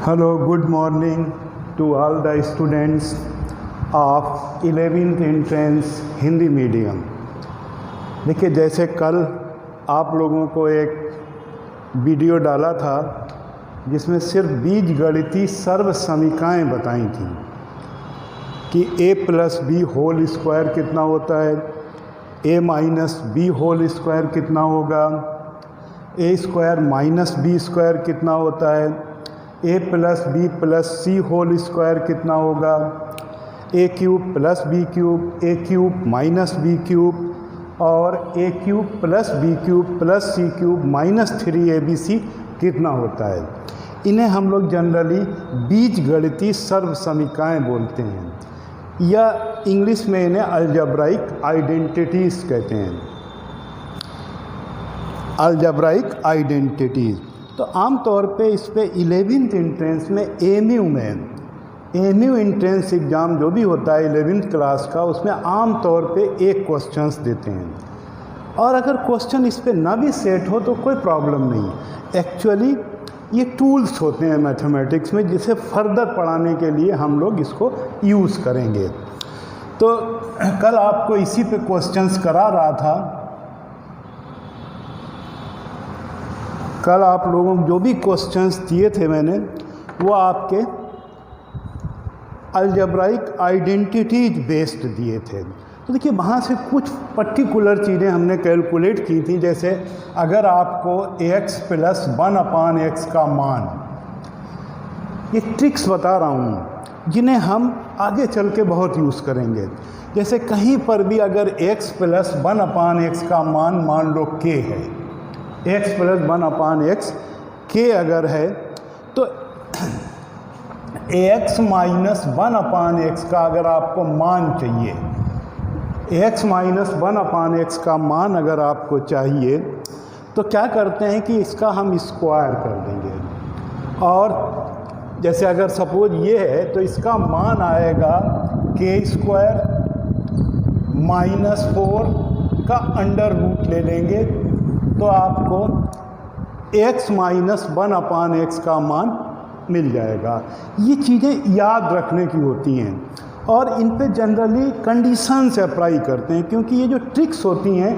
Hello, good morning to all the students of 11th entrance Hindi medium. देखिए, जैसे कल आप लोगों को एक वीडियो डाला था जिसमें सिर्फ बीजगणितीय सर्व समीकरणे बताई थी कि a plus B whole square कितना होता है, a minus B whole square कितना होगा, a square minus B square कितना होता है, a plus B plus C whole square कितना होगा, a cube plus B cube, a cube minus B cube और a cube plus B cube plus C cube minus 3abc कितना होता है। इन्हें हम लोग जनरली बीजगणितीय सर्व समीकरणे बोलते हैं या इंग्लिश में इन्हें अलजेब्राइक आइडेंटिटीज़ कहते हैं, अलजेब्राइक आइडेंटिटीज़। तो आम तौर पे इस पे 11th एंट्रेंस में एमयू एंट्रेंस एग्ज़ाम जो भी होता है 11th क्लास का, उसमें आम तौर पे एक क्वेश्चंस देते हैं और अगर क्वेश्चन इस पे ना भी सेट हो तो कोई प्रॉब्लम नहीं। एक्चुअली ये टूल्स होते हैं मैथमेटिक्स में जिसे फर्दर पढ़ाने के लिए हम लोग इसको यूज़ करेंगे। तो कल आपको इसी पे क्वेश्चंस करा रहा था। कल आप लोगों को जो भी क्वेश्चंस दिए थे मैंने वो आपके अलजेब्राइक आइडेंटिटीज बेस्ड दिए थे। तो देखिए, वहाँ से कुछ पर्टिकुलर चीज़ें हमने कैलकुलेट की थी। जैसे अगर आपको x प्लस 1/x का मान, ये ट्रिक्स बता रहा हूँ जिन्हें हम आगे चल के बहुत यूज़ करेंगे। जैसे कहीं पर भी अगर x प्लस 1/x का मान लो k है, x प्लस 1/x k अगर है तो ax माइनस 1/x का अगर आपको मान चाहिए, x माइनस 1/x का मान अगर आपको चाहिए तो क्या करते हैं कि इसका हम स्क्वायर कर देंगे। और जैसे अगर सपोज ये है तो इसका मान आएगा k स्क्वायर माइनस 4 का अंडर रूट ले लेंगे तो आपको x माइनस 1/x का मान मिल जाएगा। ये चीज़ें याद रखने की होती हैं और इन पे जनरली कंडीशंस अप्लाई करते हैं, क्योंकि ये जो ट्रिक्स होती हैं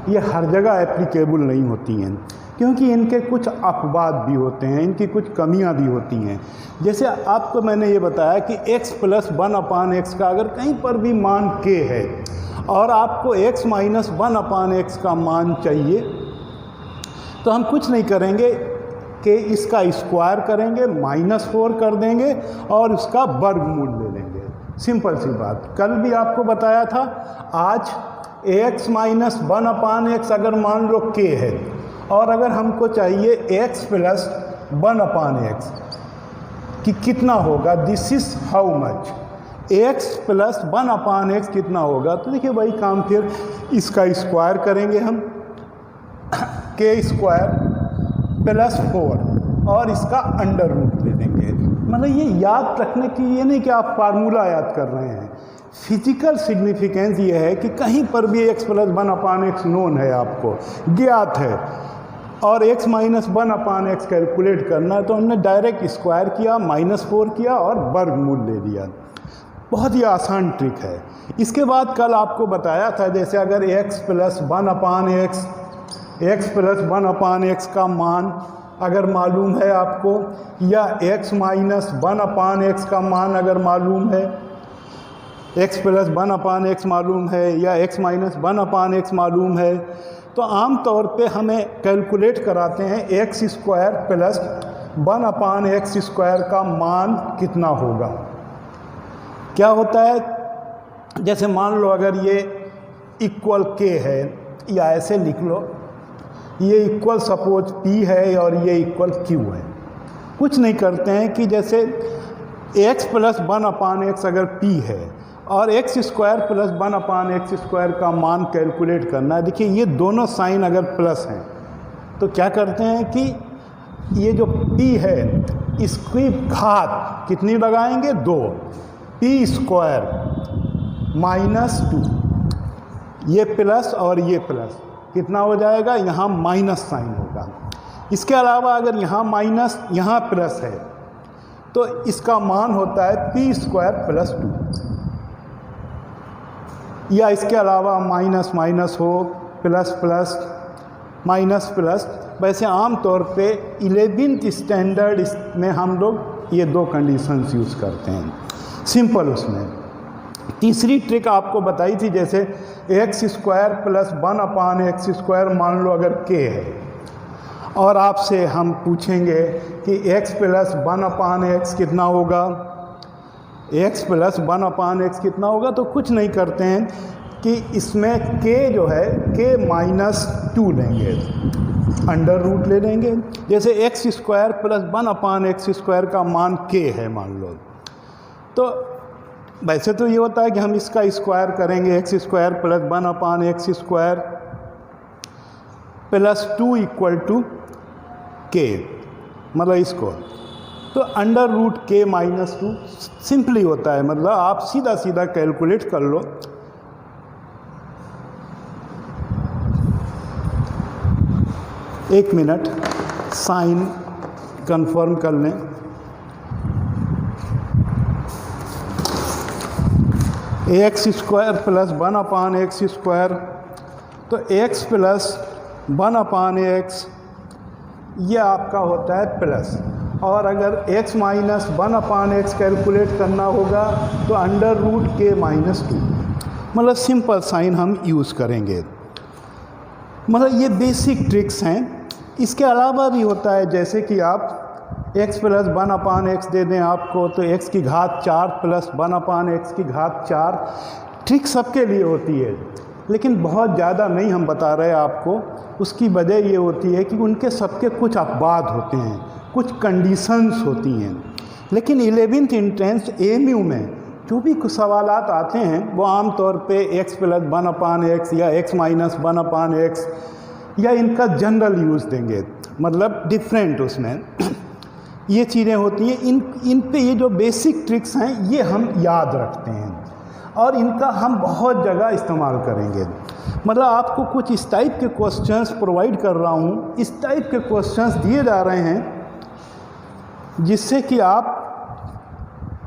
ये हर जगह एप्लीकेबल नहीं होती हैं, क्योंकि इनके कुछ अपवाद भी होते हैं, इनकी कुछ कमियां भी होती हैं। जैसे आपको मैंने ये बताया कि x प्लस 1/x का अगर कहीं पर भी मान k है और आपको x माइनस 1/x का मान चाहिए तो हम कुछ नहीं करेंगे कि इसका स्क्वायर करेंगे, -4 कर देंगे और उसका वर्गमूल ले लेंगे। सिंपल सी बात, कल भी आपको बताया था। आज ax माइनस 1/x अगर मान लो k है और अगर हमको चाहिए x प्लस 1/x कि कितना होगा, this is how much, x plus 1/x कितना होगा। तो देखिए वही काम, फिर इसका स्क्वायर करेंगे हम, k स्क्वायर प्लस 4 और इसका अंडर रूट ले लेंगे। मतलब ये याद रखने की, ये नहीं कि आप फार्मूला याद कर रहे हैं। फिजिकल सिग्निफिकेंस ये है कि कहीं पर भी x प्लस 1/x नोन है, आपको ज्ञात है, और x माइनस 1/x कैलकुलेट करना है तो हमने डायरेक्ट स्क्वायर किया, -4 किया और वर्गमूल ले लिया। बहुत ही आसान ट्रिक है। इसके बाद कल आपको बताया था, जैसे अगर x प्लस 1/x का मान अगर मालूम है आपको, या x माइनस 1/x का मान अगर मालूम है, x प्लस 1/x मालूम है या x माइनस 1/x मालूम है, तो आम तौर पे हमें कैलकुलेट कराते हैं x square plus 1/x square का मान कितना होगा। क्या होता है, जैसे मान लो अगर ये इक्वल k है, या ऐसे लिख लो, ये इक्वल सपोज p है और ये इक्वल q है। कुछ नहीं करते हैं कि जैसे x प्लस 1/x अगर p है और x square plus 1/x square का मान कैलकुलेट करना है। देखिए, ये दोनों साइन अगर प्लस हैं तो क्या करते हैं कि ये जो p है इसकी घात कितनी लगाएंगे, 2, p स्क्वायर -2, ये प्लस और ये प्लस कितना हो जाएगा, यहाँ माइनस साइन होगा। इसके अलावा अगर यहाँ माइनस यहाँ प्लस है तो इसका मान होता है p स्क्वायर प्लस 2, या इसके अलावा माइनस माइनस हो, प्लस प्लस, माइनस प्लस। वैसे आम तौर पे 11th स्टैंडर्ड में हम लोग ये दो कंडीशंस यूज़ करते हैं, सिंपल। उसमें तीसरी ट्रिक आपको बताई थी, जैसे एक्स स्क्वायर प्लस 1/x² मान लो अगर k है, और आपसे हम पूछेंगे कि x प्लस 1/x कितना होगा, x प्लस 1/x कितना होगा, तो कुछ नहीं करते हैं कि इसमें k जो है k -2 लेंगे, अंडर रूट ले लेंगे। जैसे एक्स स्क्वायर प्लस 1/x² का मान k है मान लो, तो वैसे तो ये होता है कि हम इसका स्क्वायर करेंगे, x square plus 1/x² plus 2 = k, मतलब इसको, तो अंडर रूट k -2 सिंपली होता है। मतलब आप सीधा सीधा कैलकुलेट कर लो। एक मिनट, साइन कंफर्म कर लें। एक्स स्क्वायर प्लस 1/x², तो x प्लस 1/x ये आपका होता है प्लस, और अगर x माइनस 1/x कैलकुलेट करना होगा तो अंडर रूट k -2, मतलब सिंपल साइन हम यूज़ करेंगे। मतलब ये बेसिक ट्रिक्स हैं। इसके अलावा भी होता है, जैसे कि आप x प्लस 1/x दे दें आपको, तो x की घात 4 प्लस 1/x की घात 4। ट्रिक सबके लिए होती है, लेकिन बहुत ज़्यादा नहीं हम बता रहे आपको। उसकी वजह ये होती है कि उनके सबके कुछ अपवाद होते हैं, कुछ कंडीशंस होती हैं। लेकिन 11th एंट्रेंस AMU में जो भी कुछ सवालात आते हैं वो आम तौर पे x प्लस 1/x या x माइनस 1/x या इनका जनरल यूज़ देंगे, मतलब डिफरेंट उसमें ये चीज़ें होती हैं। इन पे ये जो बेसिक ट्रिक्स हैं ये हम याद रखते हैं और इनका हम बहुत जगह इस्तेमाल करेंगे। मतलब आपको कुछ इस टाइप के क्वेश्चंस प्रोवाइड कर रहा हूँ, इस टाइप के क्वेश्चंस दिए जा रहे हैं जिससे कि आप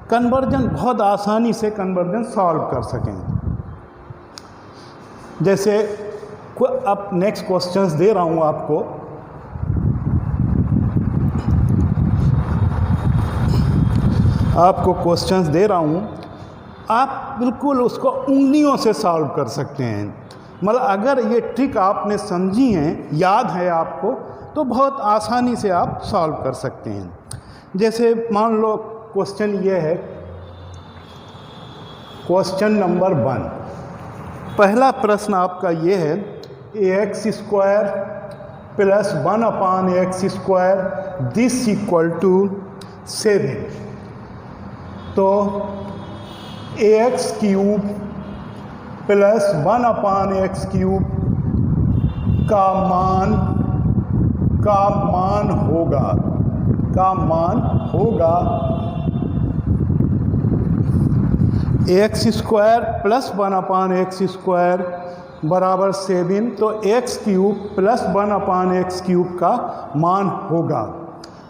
कन्वर्जन बहुत आसानी से कन्वर्जन सॉल्व कर सकें। जैसे अब नेक्स्ट क्वेश्चंस दे रहा हूँ आपको, क्वेश्चंस दे रहा हूँ, आप बिल्कुल उसको उंगलियों से सॉल्व कर सकते हैं। मतलब अगर ये ट्रिक आपने समझी हैं, याद है आपको, तो बहुत आसानी से आप सॉल्व कर सकते हैं। जैसे मान लो क्वेश्चन ये है, क्वेश्चन नंबर 1, पहला प्रश्न आपका ये है, X square plus 1/x² this equal to 7। तो ax³ प्लस 1/x³ का मान होगा x² प्लस 1/x² बराबर 7, तो x³ प्लस 1/x³ का मान होगा।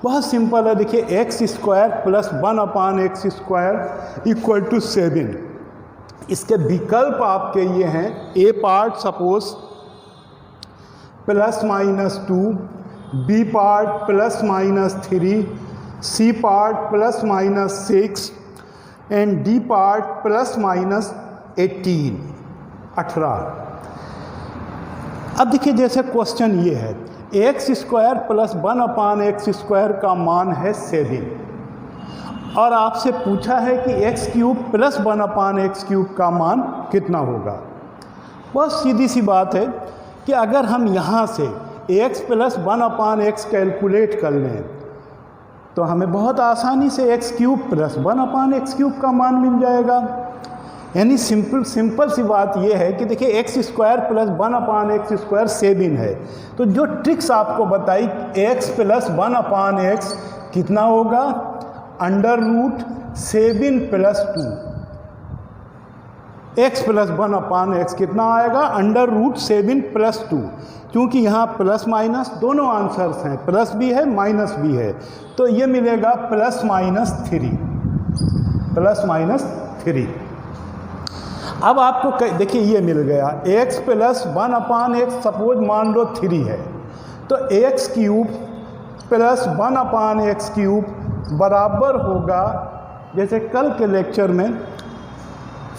बहुत सिंपल है, देखिए x² plus 1/x² equal to 7। इसके विकल्प आपके ये हैं, a part suppose plus -2, b part plus -3, c part plus -6 and D part plus -18। अब देखिए जैसे क्वेश्चन ये है, x² प्लस 1/x² का मान है 7 और आपसे पूछा है कि x³ प्लस 1/x³ का मान कितना होगा। बहुत सीधी सी बात है कि अगर हम यहाँ से x प्लस 1/x कैलकुलेट कर लें तो हमें बहुत आसानी से x³ प्लस 1/x³ का मान मिल जाएगा। यानी सिंपल सी बात यह है कि देखिए x² प्लस 1/x² 7 है, तो जो ट्रिक्स आपको बताई x प्लस 1/x कितना होगा, under root 7 plus 2। x plus 1/x कितना आएगा, अंडर रूट 7 प्लस 2। क्योंकि यहाँ प्लस माइनस दोनों आंसर्स हैं, प्लस भी है माइनस भी है, तो ये मिलेगा +-3, +-3। अब आपको देखिए ये मिल गया x + 1/x, सपोज मान लो 3 है, तो x³ + 1/x³ बराबर होगा, जैसे कल के लेक्चर में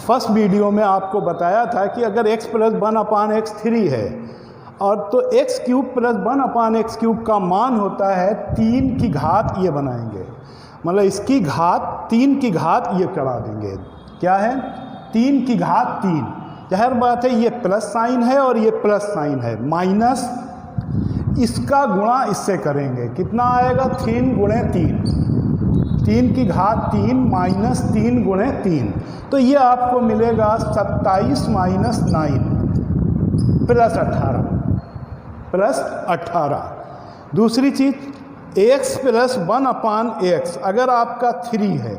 फर्स्ट वीडियो में आपको बताया था कि अगर x + 1/x3 है और तो x³ + 1/x³ का मान होता है 3 की घात, ये बनाएंगे मतलब इसकी घात 3 की घात ये करा देंगे, क्या है 3 की घात 3। जाहिर बात है ये प्लस साइन है और ये प्लस साइन है, माइनस इसका गुणा इससे करेंगे, कितना आएगा 3 × 3, 3 की घात 3 माइनस 3 × 3, तो ये आपको मिलेगा 27 - 9 +18। दूसरी चीज़ x + 1/x, अगर आपका 3 है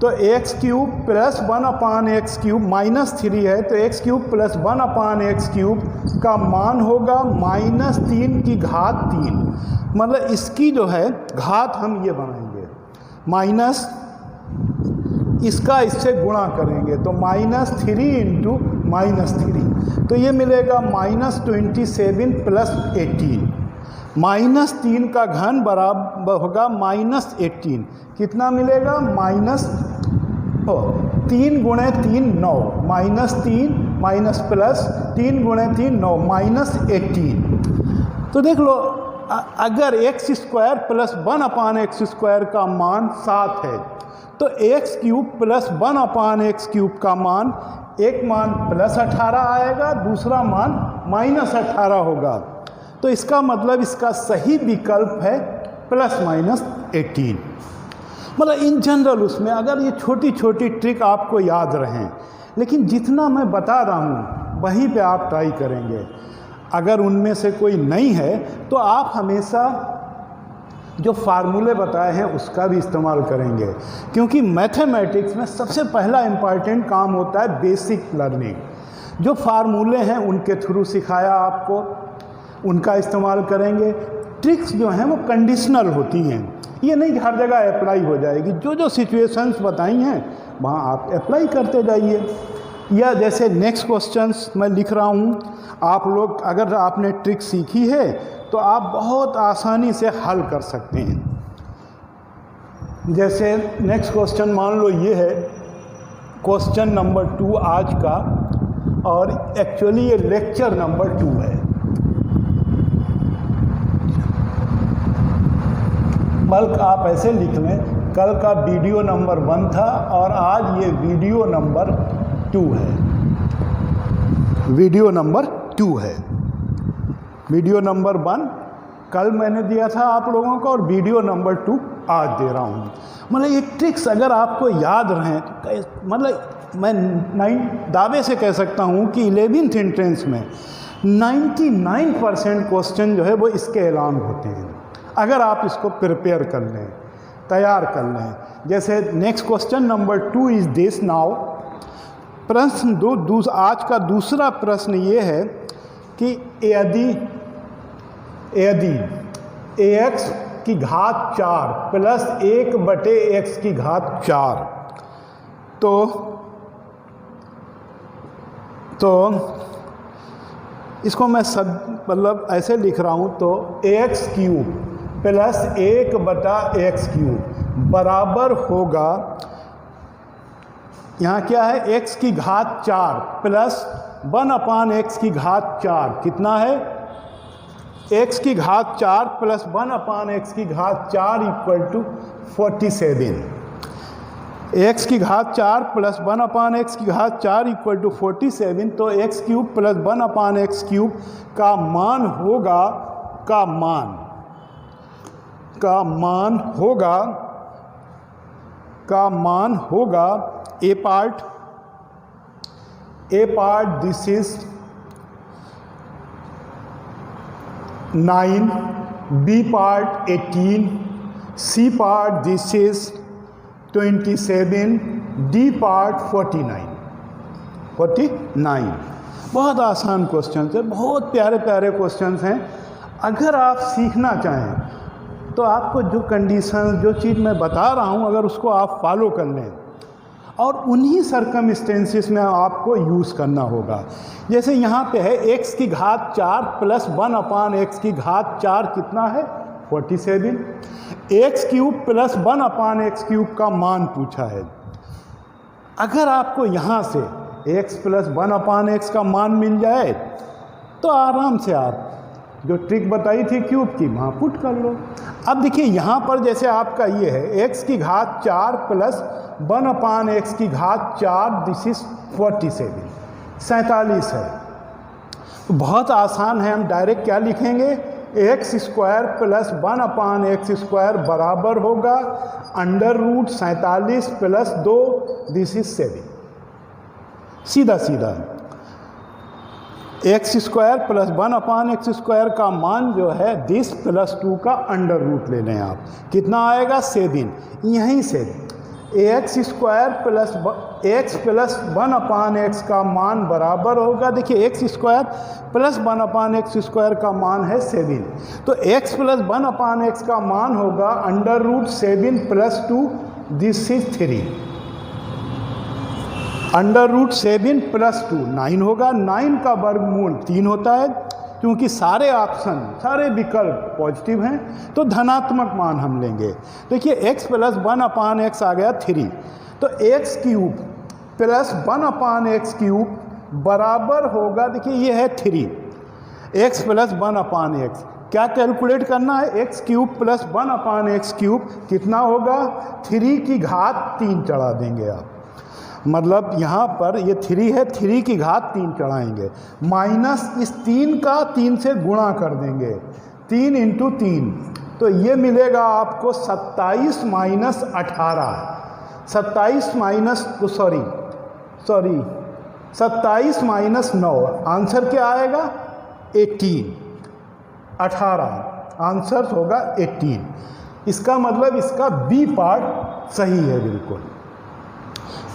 तो x³ + 1/x³ -3 है, तो x³ + 1/x³ का मान होगा -3 की घात 3, मतलब इसकी जो है घात हम ये बनाएंगे, माइनस इसका इससे गुणा करेंगे, तो -3 × -3, तो ये मिलेगा -27 + 18, -3 का घन बराबर होगा -18, कितना मिलेगा -3 × 3 9, -3 माइनस प्लस 3 × 3 9 -18। तो देख लो अगर x² + 1/x² का मान 7 है तो x³ + 1/x³ का मान, एक मान +18 आएगा, दूसरा मान -18 होगा, तो इसका मतलब इसका सही विकल्प है +-18। मतलब इन जनरल उसमें अगर ये छोटी छोटी ट्रिक आपको याद रहें, लेकिन जितना मैं बता रहा हूँ वहीं पे आप ट्राई करेंगे, अगर उनमें से कोई नहीं है तो आप हमेशा जो फार्मूले बताए हैं उसका भी इस्तेमाल करेंगे, क्योंकि मैथमेटिक्स में सबसे पहला इम्पॉर्टेंट काम होता है बेसिक लर्निंग। जो फार्मूले हैं उनके थ्रू सिखाया आपको, उनका इस्तेमाल करेंगे। ट्रिक्स जो हैं वो कंडीशनल होती हैं, ये नहीं कि हर जगह अप्लाई हो जाएगी, जो जो सिचुएशंस बताई हैं वहाँ आप अप्लाई करते जाइए। या जैसे नेक्स्ट क्वेश्चंस मैं लिख रहा हूँ, आप लोग अगर आपने ट्रिक सीखी है तो आप बहुत आसानी से हल कर सकते हैं। जैसे नेक्स्ट क्वेश्चन मान लो ये है क्वेश्चन नंबर 2 आज का, और एक्चुअली ये लेक्चर नंबर 2 है। बल्कि आप ऐसे लिख लें, कल का वीडियो नंबर 1 था और आज ये वीडियो नंबर 2 है, वीडियो नंबर 2 है। वीडियो नंबर 1 कल मैंने दिया था आप लोगों को और वीडियो नंबर 2 आज दे रहा हूँ। मतलब ये ट्रिक्स अगर आपको याद रहें तो मतलब मैं दावे से कह सकता हूँ कि 11th एंट्रेंस में 99% क्वेश्चन जो है वो इसके ऐलान होते हैं, अगर आप इसको प्रिपेयर कर लें, तैयार कर लें। जैसे next question number 2 is this now. प्रश्न आज का दूसरा प्रश्न ये है कि यदि ax की घात 4 प्लस 1/x की घात 4, तो इसको मैं मतलब ऐसे लिख रहा हूँ, तो x³ प्लस 1/x³ बराबर होगा, यहाँ क्या है x की घात 4 प्लस 1/x की घात 4, कितना है x की घात 4 प्लस 1/x की घात 4 = 47। x की घात 4 प्लस 1/x की घात 4 = 47, तो x³ प्लस 1/x³ का मान होगा, का मान होगा A part this is 9, B part 18, C part this is 27, D part 49। बहुत आसान क्वेश्चन है, बहुत प्यारे प्यारे क्वेश्चन हैं। अगर आप सीखना चाहें तो आपको जो कंडीशन, जो चीज़ मैं बता रहा हूँ, अगर उसको आप फॉलो कर लें और उन्हीं सर्कमस्टेंसेस में आपको यूज़ करना होगा। जैसे यहाँ पे है x की घात 4 प्लस 1/x की घात 4 कितना है 47, x cube plus 1/x cube का मान पूछा है। अगर आपको यहाँ से x प्लस 1/x का मान मिल जाए तो आराम से आप जो ट्रिक बताई थी क्यूब की वहाँ पुट कर लो। अब देखिए यहाँ पर जैसे आपका ये है x की घात 4 प्लस 1/x की घात 4, दिस इज 47 है। तो बहुत आसान है, हम डायरेक्ट क्या लिखेंगे, x square plus 1/x square बराबर होगा under root 47 plus 2, this is 7। सीधा सीधा x square plus 1/x square का मान जो है 10 प्लस 2 का अंडर रूट ले लें आप, कितना आएगा 7। यहीं से x square plus x plus 1/x का मान बराबर होगा, देखिए x square plus 1/x square का मान है 7, तो एक्स प्लस 1/x का मान होगा under root 7 plus 2, this is 3। Under root 7 plus 2 9 होगा, 9 का वर्गमूल 3 होता है। क्योंकि सारे ऑप्शन, सारे विकल्प पॉजिटिव हैं तो धनात्मक मान हम लेंगे। देखिए x प्लस 1/x आ गया 3, तो x cube plus 1/x cube बराबर होगा, देखिए ये है 3, x प्लस 1/x। क्या कैलकुलेट करना है, x cube plus 1/x cube कितना होगा, 3 की घात 3 चढ़ा देंगे आप, मतलब यहाँ पर ये 3 है, 3 की घात 3 चढ़ाएंगे, माइनस इस 3 का 3 से गुणा कर देंगे, 3 इंटू 3, तो ये मिलेगा आपको 27 माइनस 18, 27 माइनस 27 माइनस 9, आंसर क्या आएगा 18, 18 आंसर होगा 18। इसका मतलब इसका बी पार्ट सही है बिल्कुल।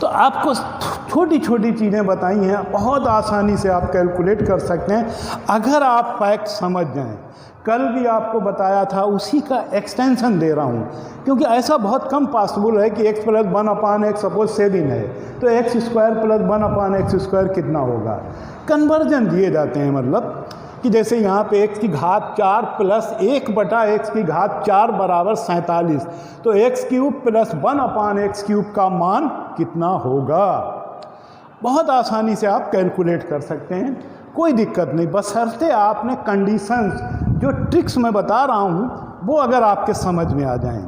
तो आपको छोटी छोटी चीज़ें बताई हैं, बहुत आसानी से आप कैलकुलेट कर सकते हैं अगर आप फैक्ट समझ जाएं। कल भी आपको बताया था, उसी का एक्सटेंशन दे रहा हूँ, क्योंकि ऐसा बहुत कम पॉसिबल है कि x प्लस 1/x सपोज 7 है तो x square plus 1/x square कितना होगा। कन्वर्जन दिए जाते हैं, मतलब कि जैसे यहाँ पे x की घात 4 प्लस 1/x की घात 4 बराबर 47, तो x cube plus 1/x cube का मान कितना होगा। बहुत आसानी से आप कैलकुलेट कर सकते हैं, कोई दिक्कत नहीं, बशर्ते आपने कंडीशंस जो ट्रिक्स मैं बता रहा हूँ वो अगर आपके समझ में आ जाएं।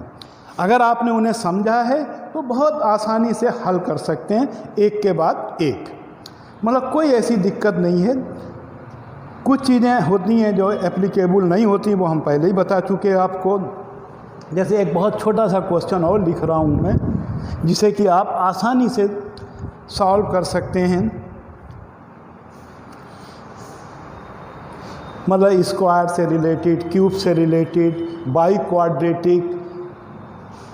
अगर आपने उन्हें समझा है तो बहुत आसानी से हल कर सकते हैं, एक के बाद एक, मतलब कोई ऐसी दिक्कत नहीं है। कुछ चीज़ें होती हैं जो एप्लीकेबल नहीं होती, वो हम पहले ही बता चुके हैं आपको। जैसे एक बहुत छोटा सा क्वेश्चन और लिख रहा हूँ मैं, जिसे कि आप आसानी से सॉल्व कर सकते हैं। मतलब स्क्वायर से रिलेटेड, क्यूब से related, by quadratic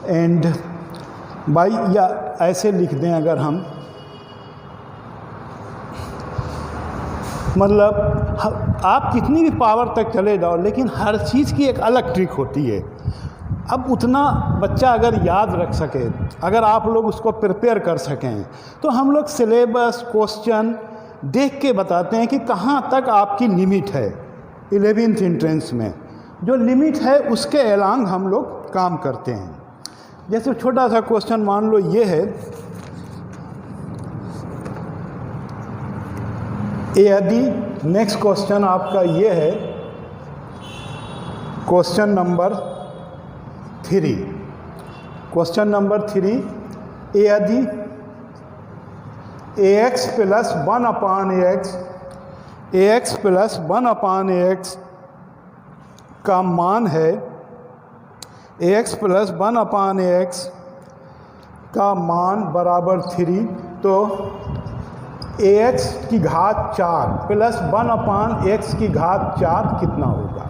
and by, या ऐसे लिख दें अगर हम, मतलब आप कितनी भी पावर तक चले जाओ लेकिन हर चीज़ की एक अलग ट्रिक होती है। अब उतना बच्चा अगर याद रख सके, अगर आप लोग उसको प्रिपेयर कर सकें, तो हम लोग सिलेबस क्वेश्चन देख के बताते हैं कि कहाँ तक आपकी लिमिट है। 11th एंट्रेंस में जो लिमिट है उसके एलांग हम लोग काम करते हैं। जैसे छोटा सा क्वेश्चन मान लो ये है, यदि नेक्स्ट क्वेश्चन आपका ये है, क्वेश्चन नंबर 3, क्वेश्चन नंबर 3, यदि ax plus 1/x, ax plus 1/x का मान है, ax प्लस 1/x का मान बराबर 3, तो ax की घात 4 प्लस 1/x की घात 4 कितना होगा।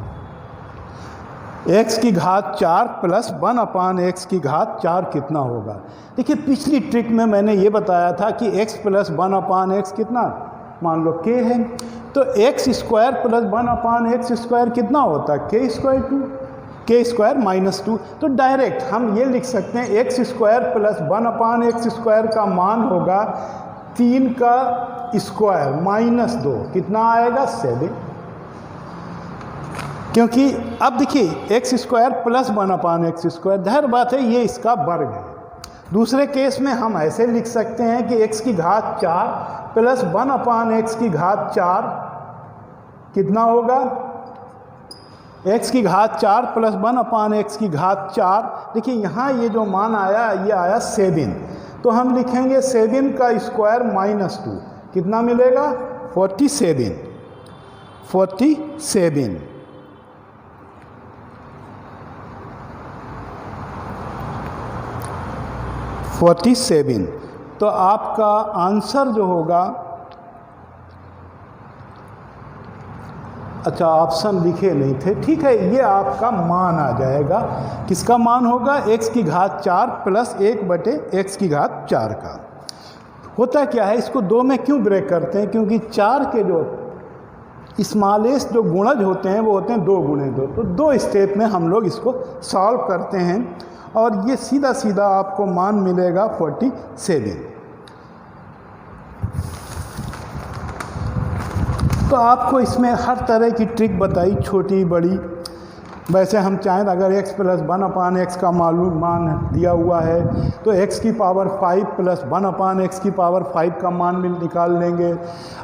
x की घात 4 प्लस 1/x की घात 4 कितना होगा। देखिए पिछली ट्रिक में मैंने ये बताया था कि x प्लस 1/x कितना मान लो k है, तो एक्स स्क्वायर प्लस 1/x² कितना होता है, k² -2। तो डायरेक्ट हम ये लिख सकते हैं x² प्लस 1/x² का मान होगा 3 का स्क्वायर -2, कितना आएगा 7। क्योंकि अब देखिए x² प्लस 1/x², जाहिर बात है ये इसका वर्ग है। दूसरे केस में हम ऐसे लिख सकते हैं कि x की घात 4 प्लस 1/x की घात 4 कितना होगा, x की घात 4 प्लस 1/x की घात 4। देखिए यहाँ ये जो मान आया ये आया 7, तो हम लिखेंगे 7 का स्क्वायर -2, कितना मिलेगा 47। 47। तो आपका आंसर जो होगा, अच्छा ऑप्शन लिखे नहीं थे, ठीक है, ये आपका मान आ जाएगा। किसका मान होगा, x की घात 4 प्लस 1/x की घात 4 का। होता क्या है, इसको 2 में क्यों ब्रेक करते हैं, क्योंकि 4 के जो स्मॉलेस्ट जो गुणज होते हैं वो होते हैं 2 × 2। तो 2 स्टेप में हम लोग इसको सॉल्व करते हैं और ये सीधा सीधा आपको मान मिलेगा 47। तो आपको इसमें हर तरह की ट्रिक बताई, छोटी बड़ी। वैसे हम चाहें अगर x प्लस 1/x का मालूम मान दिया हुआ है तो x की पावर 5 प्लस 1/x की पावर 5 का मान भी निकाल लेंगे।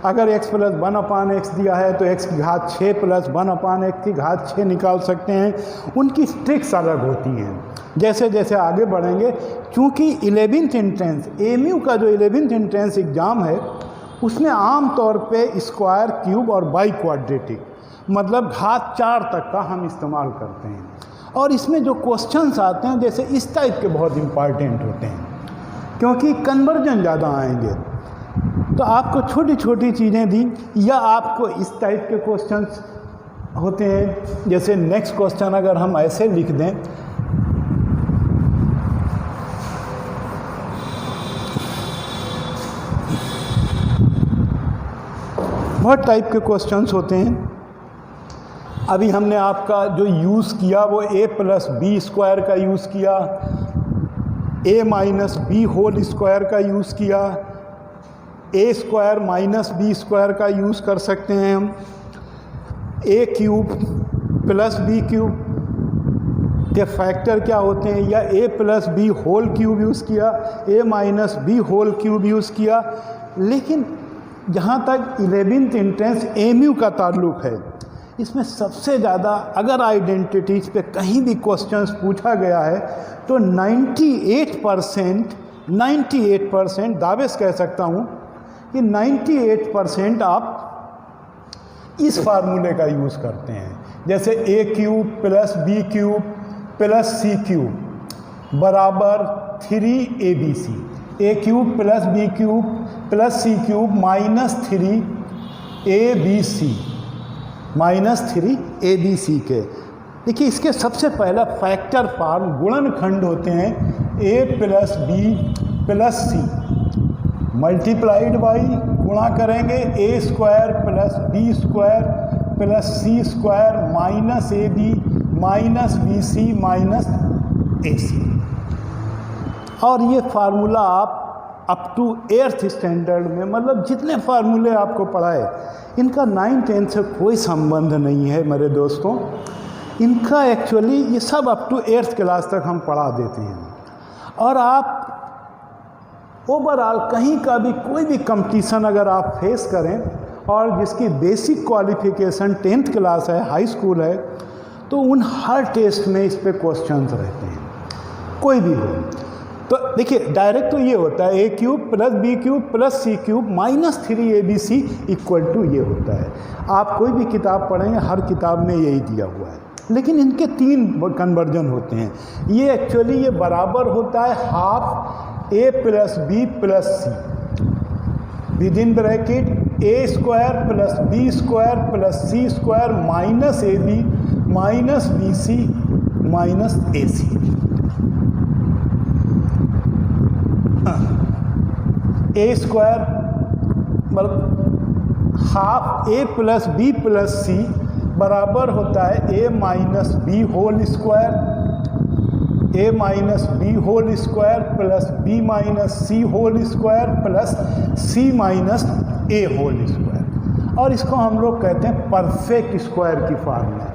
अगर x प्लस 1/x दिया है तो x की घात 6 प्लस 1/x की घात 6 निकाल सकते हैं। उनकी ट्रिक्स अलग होती हैं। जैसे जैसे आगे बढ़ेंगे, चूँकि 11th एंट्रेंस AMU का जो 11th एंट्रेंस एग्ज़ाम है उसमें आम तौर पे स्क्वायर, क्यूब और बाई क्वाड्रेटिक मतलब घात 4 तक का हम इस्तेमाल करते हैं। और इसमें जो क्वेश्चंस आते हैं जैसे इस टाइप के बहुत इम्पॉर्टेंट होते हैं, क्योंकि कन्वर्जन ज़्यादा आएंगे। तो आपको छोटी छोटी चीज़ें दी या आपको इस टाइप के क्वेश्चंस होते हैं। जैसे नेक्स्ट क्वेश्चन अगर हम ऐसे लिख दें, बहुत टाइप के क्वेश्चंस होते हैं। अभी हमने आपका जो यूज़ किया वो a प्लस बी स्क्वायर का यूज़ किया, a minus B whole square का यूज़ किया, a square minus B square का यूज़ कर सकते हैं हम, a cube plus B cube के फैक्टर क्या होते हैं, या a plus B whole cube use किया, a minus B whole cube use किया। लेकिन जहाँ तक 11th एंट्रेंस AMU का ताल्लुक़ है, इसमें सबसे ज़्यादा अगर आइडेंटिटीज़ पे कहीं भी क्वेश्चंस पूछा गया है तो 98% दावे से कह सकता हूँ कि 98% आप इस फार्मूले का यूज़ करते हैं। जैसे a cube plus B cube plus C cube बराबर 3abc, a cube plus B cube plus C cube -3abc के। देखिए इसके सबसे पहला फैक्टर फॉर्म गुणनखंड होते हैं a plus B plus C multiplied by गुणा करेंगे a square plus B square plus C square minus ab minus B C minus ac। और ये फार्मूला आप अप टू 8th स्टैंडर्ड में मतलब जितने फार्मूले आपको पढ़ाए इनका 9-10 से कोई संबंध नहीं है मेरे दोस्तों। इनका एक्चुअली ये सब अप टू 8th क्लास तक हम पढ़ा देते हैं। और आप ओवरऑल कहीं का भी कोई भी कंपटीशन अगर आप फेस करें और जिसकी बेसिक क्वालिफिकेशन 10th क्लास है, हाई स्कूल है, तो उन हर टेस्ट में इस पे क्वेश्चंस रहते हैं, कोई भी हो। तो देखिए डायरेक्ट तो ये होता है a cube plus B cube plus C cube minus 3abc equal to ये होता है। आप कोई भी किताब पढ़ेंगे हर किताब में यही दिया हुआ है। लेकिन इनके 3 कन्वर्जन होते हैं। ये एक्चुअली ये बराबर होता है half a plus B plus c within bracket a square plus B square plus C square minus ab minus B C minus ac। a square मतलब half a plus B plus c बराबर होता है a minus B whole square, a minus B whole square plus B minus c whole square plus c minus a whole square. और इसको हम लोग कहते हैं परफेक्ट स्क्वायर की फार्मूला।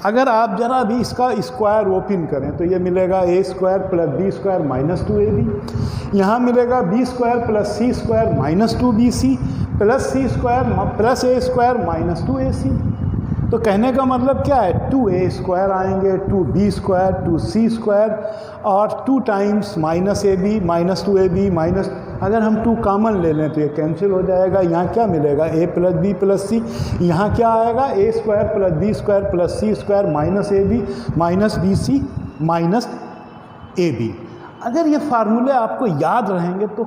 अगर आप जरा भी इसका स्क्वायर ओपन करें तो ये मिलेगा a square plus B square minus 2ab, यहाँ मिलेगा b square plus C square minus 2bc plus C square plus a square minus 2ac। तो कहने का मतलब क्या है, 2a स्क्वायर आएंगे, 2b स्क्वायर, 2c स्क्वायर और 2 times minus A B minus 2ab minus, अगर हम 2 कॉमन ले लें तो ये कैंसिल हो जाएगा। यहाँ क्या मिलेगा, a plus B plus C, यहाँ क्या आएगा a square plus B square plus C square minus A B minus B C minus A B. अगर ये फार्मूले आपको याद रहेंगे तो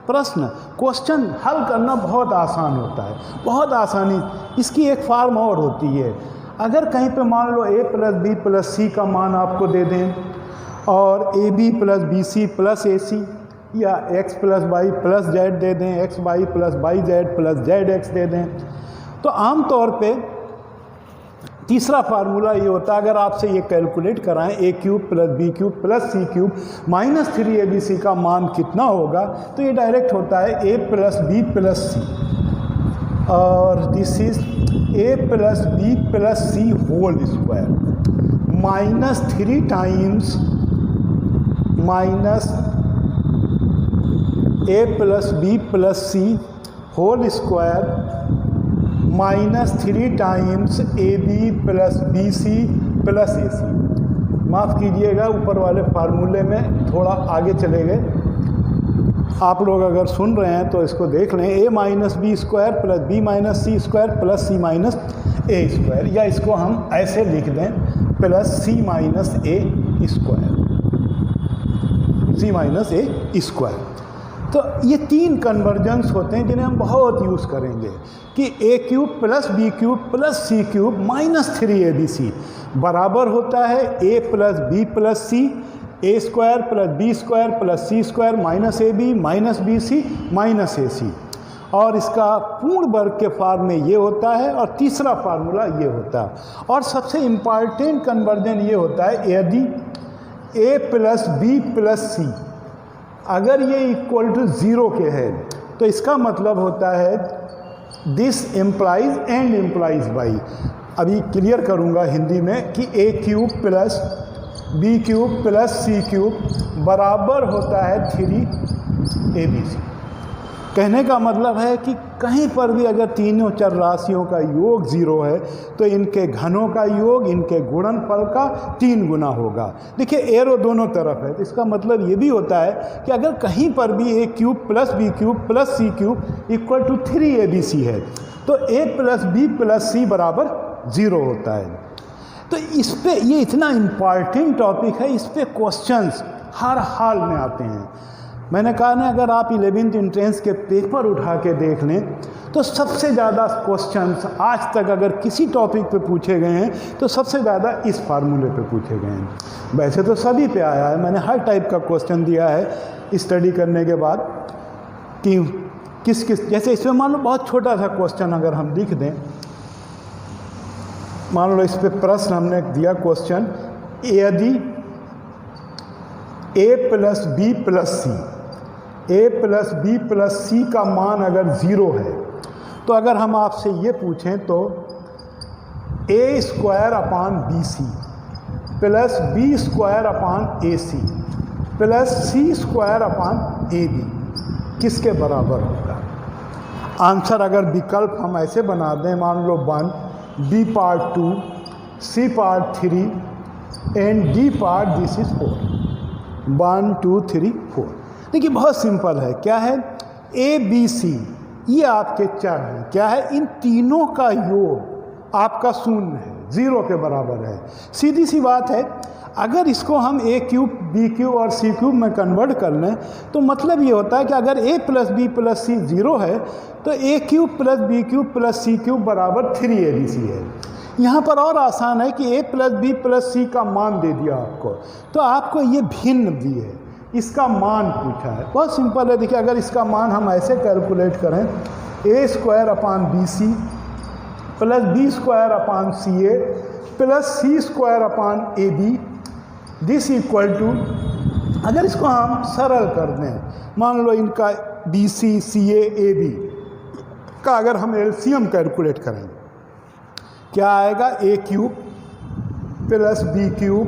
क्वेश्चन हल करना बहुत आसान होता है, बहुत आसानी। इसकी एक फार्म और होती है, अगर कहीं पे मान लो a plus B plus c का मान आपको दे दें और a b plus b c plus a c, या x plus Y plus z दे दें, x Y plus Y Z plus Z x दे दें, तो आम तौर पे तीसरा फार्मूला ये होता है, अगर आपसे ये कैलकुलेट कराएं a cube plus B cube plus C cube minus 3abc का मान कितना होगा, तो ये डायरेक्ट होता है a plus B plus c, और this is a plus B plus C whole square minus 3 times minus a plus B plus C whole square minus 3 times a b plus b c plus a c. माफ़ कीजिएगा, ऊपर वाले फार्मूले में थोड़ा आगे चले गए। आप लोग अगर सुन रहे हैं तो इसको देख लें, a minus B square plus B minus c square plus c minus a square, या इसको हम ऐसे लिख दें plus c minus a square, c minus a square. तो ये 3 कन्वर्जन्स होते हैं जिन्हें हम बहुत यूज़ करेंगे कि a cube plus B cube plus C cube minus 3abc बराबर होता है a plus B plus c, a square plus B square plus C square minus A B minus B C minus a c. और इसका पूर्ण वर्ग के form में ये होता है, और तीसरा फार्मूला ये होता है। और सबसे इम्पॉर्टेंट कन्वर्जन ये होता है, यदि ए प्लस बी प्लस सी अगर ये इक्वल टू 0 के है तो इसका मतलब होता है this implies and implies by, अभी क्लियर करूँगा हिंदी में, कि a cube plus B cube plus C cube बराबर होता है 3abc। कहने का मतलब है कि कहीं पर भी अगर तीनों चर राशियों का योग 0 है तो इनके घनों का योग इनके गुणनफल का 3 गुना होगा। देखिए एरो दोनों तरफ है, तो इसका मतलब ये भी होता है कि अगर कहीं पर भी a cube plus B cube plus C cube equal to 3abc है तो a plus B plus c बराबर 0 होता है। तो इस पे ये इतना इम्पॉर्टेंट टॉपिक है, इस पे क्वेश्चंस हर हाल में आते हैं। मैंने कहा ना, अगर आप 11th एंट्रेंस के पेपर उठा के देख लें तो सबसे ज़्यादा क्वेश्चंस आज तक अगर किसी टॉपिक पे पूछे गए हैं तो सबसे ज़्यादा इस फार्मूले पे पूछे गए हैं। वैसे तो सभी पे आया है, मैंने हर टाइप का क्वेश्चन दिया है स्टडी करने के बाद कि किस किस, जैसे इसमें मान लो बहुत छोटा सा क्वेश्चन अगर हम लिख दें, मान लो इस पर प्रश्न हमने दिया क्वेश्चन, यदि ए plus B plus c, a plus B plus c का मान अगर 0 है तो अगर हम आपसे ये पूछें तो a square upon b c plus B square upon a c plus C square upon a b किसके बराबर होगा। आंसर अगर विकल्प हम ऐसे बना दें, मान लो 1, B part 2, C part 3 and D part this is 4, 1 2 3 4। देखिए बहुत सिंपल है, क्या है, ए बी सी ये आपके चर हैं, क्या है, इन तीनों का योग आपका 0 है, 0 के बराबर है। सीधी सी बात है, अगर इसको हम ए क्यूब बी क्यूब और सी क्यूब में कन्वर्ट कर लें तो मतलब ये होता है कि अगर a plus B plus c 0 है तो a cube plus B cube plus C cube बराबर 3abc है। यहाँ पर और आसान है कि a plus B plus c का मान दे दिया आपको, तो आपको ये भिन्न दी है, इसका मान पूछा है। बहुत सिंपल है, देखिए अगर इसका मान हम ऐसे कैलकुलेट करें a square upon b c plus B square upon c a plus C square upon a b this equal to, अगर इसको हम सरल कर दें, मान लो इनका बी सी सी ए बी का अगर हम एलसीएम कैलकुलेट करें, क्या आएगा? A cube plus B cube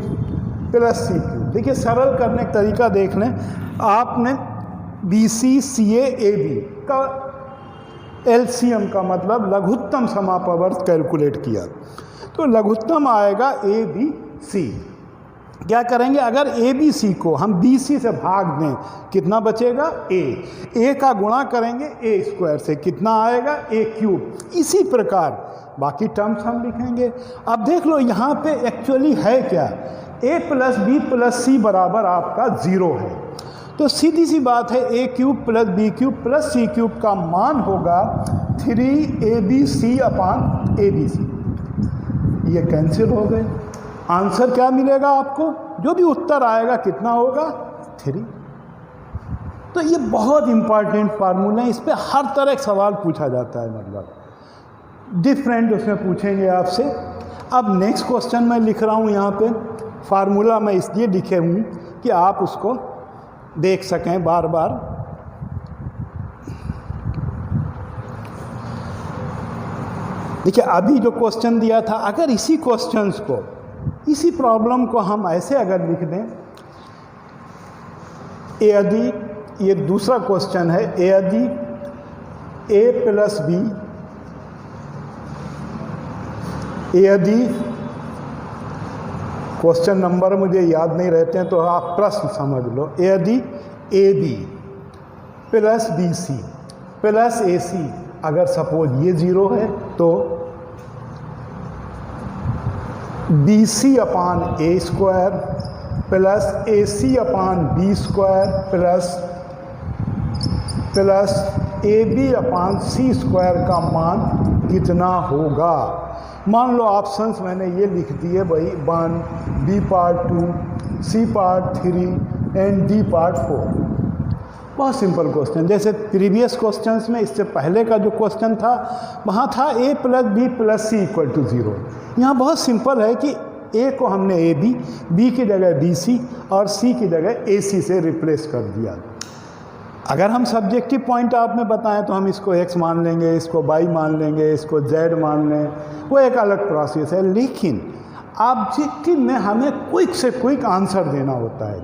plus C cube. देखिए सरल करने का तरीका देख लें, आपने बी सी सी ए बी का एलसीएम का मतलब लघुत्तम समापवर्त कैलकुलेट किया, तो लघुत्तम आएगा ए बी सी। क्या करेंगे? अगर ए बी सी को हम बी सी से भाग दें, कितना बचेगा? ए का गुणा करेंगे ए स्क्वायर से, कितना आएगा? A cube. इसी प्रकार बाकी टर्म्स हम लिखेंगे। अब देख लो यहाँ पे एक्चुअली है क्या, a plus B plus c बराबर आपका 0 है, तो सीधी सी बात है a cube plus B cube plus C cube का मान होगा 3abc upon a B C. ये कैंसिल हो गए, आंसर क्या मिलेगा आपको? जो भी उत्तर आएगा कितना होगा? 3। तो ये बहुत इंपॉर्टेंट फार्मूला है, इस पर हर तरह का सवाल पूछा जाता है, मतलब डिफरेंट उसमें पूछेंगे आपसे। अब नेक्स्ट क्वेश्चन मैं लिख रहा हूँ यहाँ पे, फार्मूला मैं इसलिए लिखे हूँ कि आप उसको देख सकें बार बार। देखिए अभी जो क्वेश्चन दिया था, अगर इसी क्वेश्चंस को, इसी प्रॉब्लम को हम ऐसे अगर लिख दें, यदि ये दूसरा क्वेश्चन है, यदि ए प्लस बी, यदि क्वेश्चन नंबर मुझे याद नहीं रहते हैं तो आप प्रश्न समझ लो, यदि a b plus b c plus a c, अगर सपोज ये 0 है तो b c upon a square plus a c upon b square plus a b upon c square का मान कितना होगा? मान लो ऑप्शंस मैंने ये लिख दिए भाई, 1, B part 2, C part 3 and D part 4। बहुत सिंपल क्वेश्चन, जैसे प्रीवियस क्वेश्चंस में इससे पहले का जो क्वेश्चन था वहाँ था a plus B plus c equal to 0। यहाँ बहुत सिंपल है कि ए को हमने ए बी, बी की जगह बी सी और सी की जगह ए सी से रिप्लेस कर दिया। अगर हम सब्जेक्टिव पॉइंट आप में बताएं तो हम इसको x मान लेंगे, इसको y मान लेंगे, इसको z मान लें, वो एक अलग प्रोसेस है। लेकिन ऑब्जेक्टिव में हमें क्विक से क्विक आंसर देना होता है।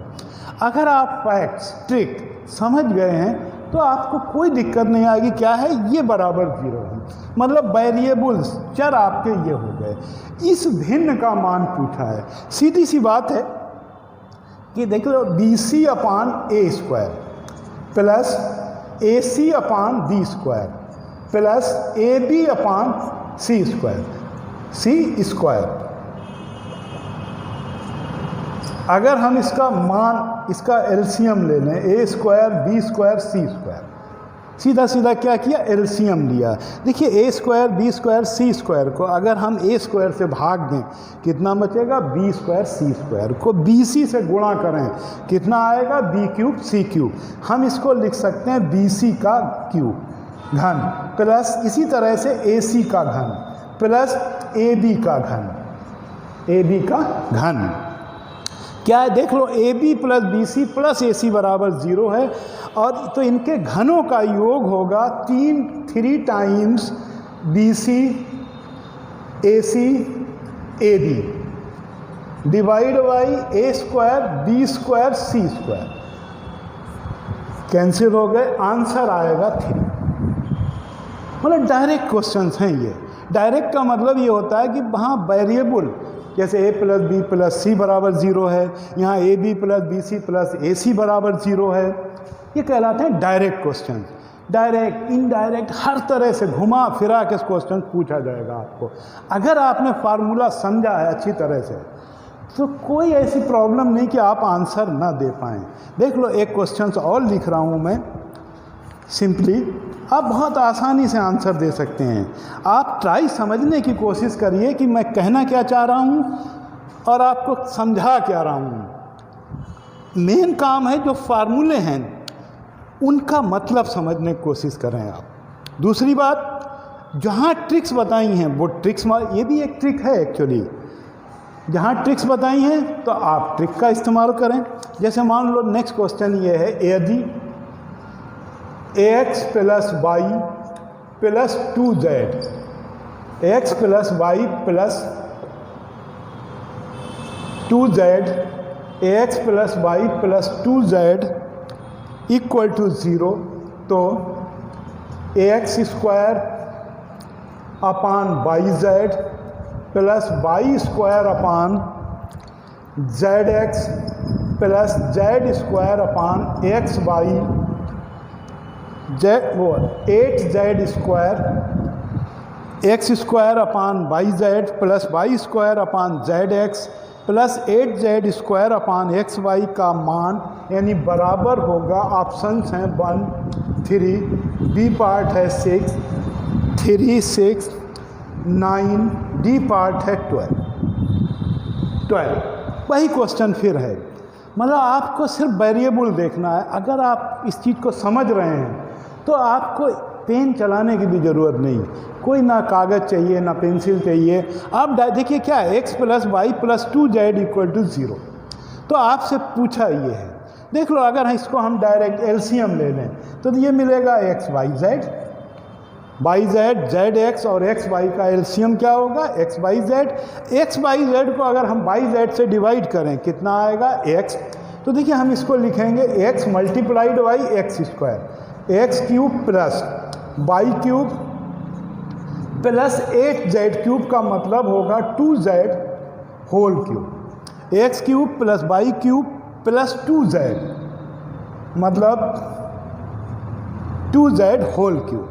अगर आप फैक्ट्स ट्रिक समझ गए हैं तो आपको कोई दिक्कत नहीं आएगी। क्या है? ये बराबर 0 है, मतलब वेरिएबल्स चर आपके ये हो गए। इस भिन्न का मान पूछा है। सीधी सी बात है कि देख लो, b c upon a square plus a c upon b square plus a b upon c square, C square. अगर हम इसका मान, इसका एलसीएम ले लें, a square B square C square, सीधा सीधा क्या किया? एलसीएम लिया। देखिए a square B square C square को अगर हम ए स्क्वायर से भाग दें, कितना बचेगा? बी स्क्वायर सी स्क्वायर को बी सी से गुणा करें, कितना आएगा? B cube C cube. हम इसको लिख सकते हैं बी सी का क्यूब घन प्लस इसी तरह से ए सी का घन प्लस ए बी का घन, ए बी का घन। क्या है? देख लो, a b plus b c plus a c बराबर 0 है, और तो इनके घनों का योग होगा 3 times B C A C A B divide by A square B square C square. Cancel हो गए, आंसर आएगा 3। मतलब डायरेक्ट क्वेश्चंस हैं ये। डायरेक्ट का मतलब ये होता है कि वहाँ वेरिएबल, जैसे a plus B plus c बराबर 0 है, यहाँ a b plus b c plus a c बराबर 0 है, ये कहलाते हैं डायरेक्ट क्वेश्चन। डायरेक्ट, इनडायरेक्ट, हर तरह से घुमा फिरा के क्वेश्चन पूछा जाएगा आपको। अगर आपने फार्मूला समझा है अच्छी तरह से तो कोई ऐसी प्रॉब्लम नहीं कि आप आंसर ना दे पाएँ। देख लो, एक क्वेश्चन और लिख रहा हूँ मैं, सिंपली आप बहुत आसानी से आंसर दे सकते हैं। आप ट्राई समझने की कोशिश करिए कि मैं कहना क्या चाह रहा हूँ और आपको समझा क्या रहा हूँ। मेन काम है जो फार्मूले हैं उनका मतलब समझने की कोशिश करें आप। दूसरी बात, जहाँ ट्रिक्स बताई हैं वो ट्रिक्स, ये भी एक ट्रिक है एक्चुअली, जहाँ ट्रिक्स बताई हैं तो आप ट्रिक का इस्तेमाल करें। जैसे मान लो नेक्स्ट क्वेश्चन ये है, यदि ax plus Y plus 2z, X plus Y plus 2z, ax plus Y plus 2z equal to 0, तो ax square upon Y Z plus Y square upon Z X plus Z square upon X Y Z, वो 8z square X square upon Y Z plus Y square upon Z X plus 8z square upon X Y का मान यानी बराबर होगा, options हैं 1 3, B part है 6 3 6 9, D part है 12। वही क्वेश्चन फिर है, मतलब आपको सिर्फ वेरिएबल देखना है। अगर आप इस चीज़ को समझ रहे हैं तो आपको पेन चलाने की भी ज़रूरत नहीं, कोई ना कागज़ चाहिए ना पेंसिल चाहिए। आप देखिए क्या है, X plus Y plus 2z equal to 0, तो आपसे पूछा ये है, देख लो अगर इसको हम डायरेक्ट एलसीएम ले लें तो ये मिलेगा X Y Z, Y Z Z X और एक्स वाई का एलसीएम क्या होगा, X Y Z. X Y Z को अगर हम वाई जेड से डिवाइड करें कितना आएगा, एक्स, तो देखिए हम इसको लिखेंगे X multiplied Y X square, X cube plus Y cube plus 8z cube का मतलब होगा 2z whole cube, x cube plus Y cube plus 2z मतलब 2z होल क्यूब।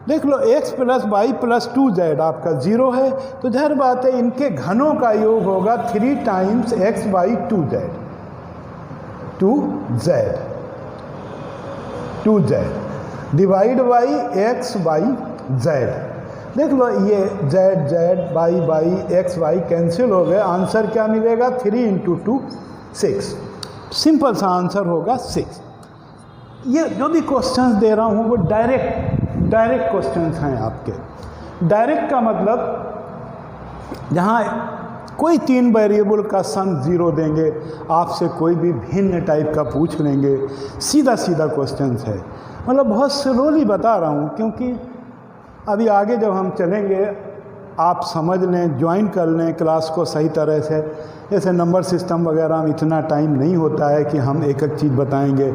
देख लो x plus Y plus 2z आपका 0 है, तो जाहिर बात है इनके घनों का योग होगा 3 times x by 2z divide by x by z। देख लो ये z z by x y cancel हो गए, आंसर क्या मिलेगा 3 इंटू 2 6, सिंपल सा आंसर होगा 6। ये जो भी क्वेश्चंस दे रहा हूँ वो डायरेक्ट क्वेश्चंस हैं आपके। डायरेक्ट का मतलब जहाँ कोई 3 वेरिएबल का सम 0 देंगे, आपसे कोई भी भिन्न टाइप का पूछ लेंगे, सीधा क्वेश्चंस है। मतलब बहुत स्लोली बता रहा हूँ क्योंकि अभी आगे जब हम चलेंगे आप समझ लें, ज्वाइन कर लें क्लास को सही तरह से। जैसे नंबर सिस्टम वगैरह में इतना टाइम नहीं होता है कि हम एक एक चीज़ बताएंगे,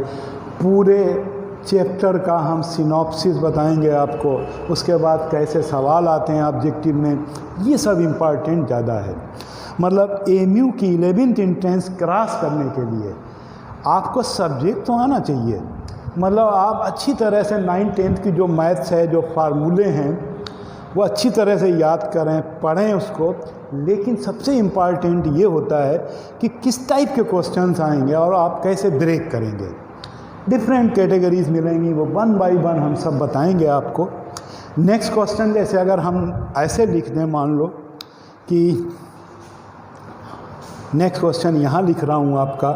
पूरे चैप्टर का हम सिनॉप्सिस बताएंगे आपको, उसके बाद कैसे सवाल आते हैं ऑब्जेक्टिव में, ये सब इम्पॉर्टेंट ज़्यादा है। मतलब एमयू की 11th एंट्रेंस क्रॉस करने के लिए आपको सब्जेक्ट तो आना चाहिए। मतलब आप अच्छी तरह से 9th 10th की जो मैथ्स है, जो फार्मूले हैं वो अच्छी तरह से याद करें, पढ़ें उसको। लेकिन सबसे इम्पॉर्टेंट ये होता है कि किस टाइप के क्वेश्चंस आएंगे और आप कैसे ब्रेक करेंगे। डिफरेंट कैटेगरीज मिलेंगी, वो 1 बाय 1 हम सब बताएंगे आपको। नेक्स्ट क्वेश्चन जैसे अगर हम ऐसे लिख दें, मान लो कि नेक्स्ट क्वेश्चन यहाँ लिख रहा हूँ आपका,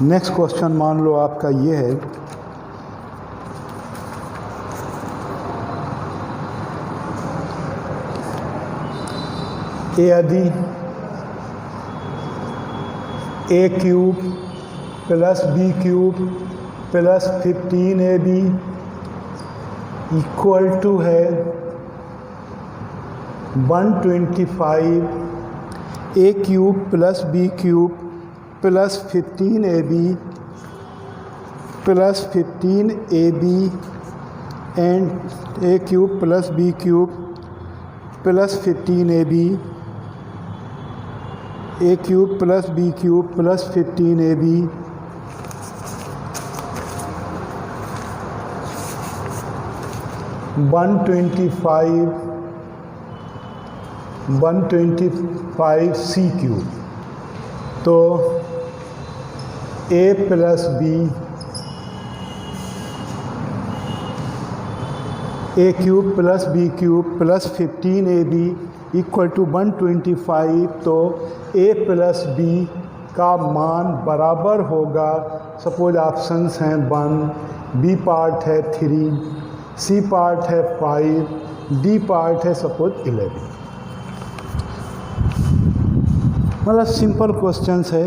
नेक्स्ट क्वेश्चन मान लो आपका ये है, यदि a cube plus B cube plus 15ab equal to है 125, a cube plus B cube plus 15ab plus 15ab and a cube plus B cube plus 15ab, a cube plus B cube plus 15ab 125 c cube. तो a plus b a cube plus B cube plus 15ab equal to 125, तो a plus B का मान बराबर होगा, suppose options हैं 1, B part है 3, c part है 5, D part है सपोज 11। मतलब सिंपल क्वेश्चंस है,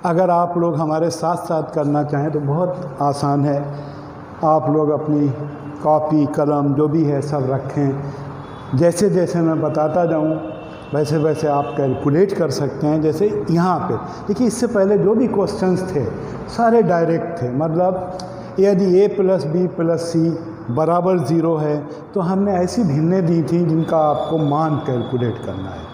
अगर आप लोग हमारे साथ साथ करना चाहें तो बहुत आसान है। आप लोग अपनी कॉपी कलम जो भी है सब रखें, जैसे जैसे मैं बताता जाऊं वैसे वैसे आप कैलकुलेट कर सकते हैं। जैसे यहाँ पे देखिए, इससे पहले जो भी क्वेश्चंस थे सारे डायरेक्ट थे, मतलब यदि a plus B plus c बराबर 0 है तो हमने ऐसी भिन्नें दी थी जिनका आपको मान कैलकुलेट करना है।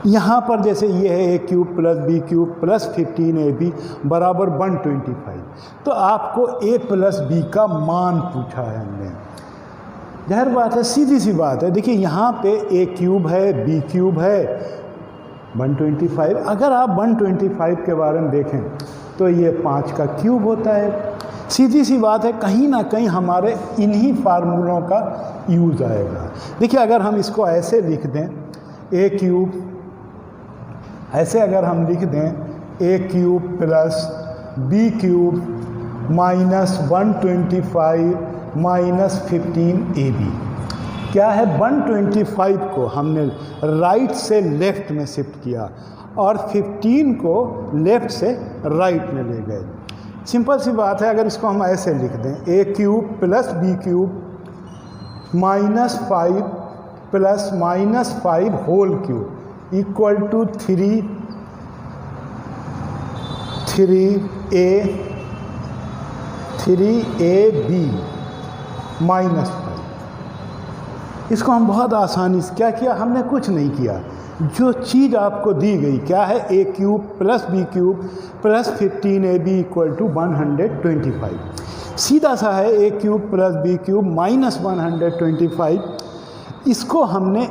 यहाँ पर जैसे ये है a cube plus B cube plus 15ab बराबर 125, तो आपको a प्लस बी का मान पूछा है हमने। जाहिर बात है, सीधी सी बात है। देखिए यहाँ पे a क्यूब है, b क्यूब है, 125। अगर आप 125 के बारे में देखें तो ये 5 का क्यूब होता है। सीधी सी बात है, कहीं ना कहीं हमारे इन्हीं फार्मूलों का यूज़ आएगा। देखिए अगर हम इसको ऐसे लिख दें a क्यूब, ऐसे अगर हम लिख दें a क्यूब प्लस b cube minus 125 minus 15ab, क्या है 125 को हमने राइट से लेफ़्ट में शिफ्ट किया और 15 को लेफ़्ट से राइट में ले गए। सिंपल सी बात है, अगर इसको हम ऐसे लिख दें a क्यूब प्लस b cube minus 5 plus minus 5 whole cube equal to 3ab minus 5। इसको हम बहुत आसानी से क्या किया, हमने कुछ नहीं किया। जो चीज़ आपको दी गई क्या है, a क्यूब प्लस b cube plus 15ab equal to 125, सीधा सा है a क्यूब प्लस b क्यूब माइनस 125। इसको हमने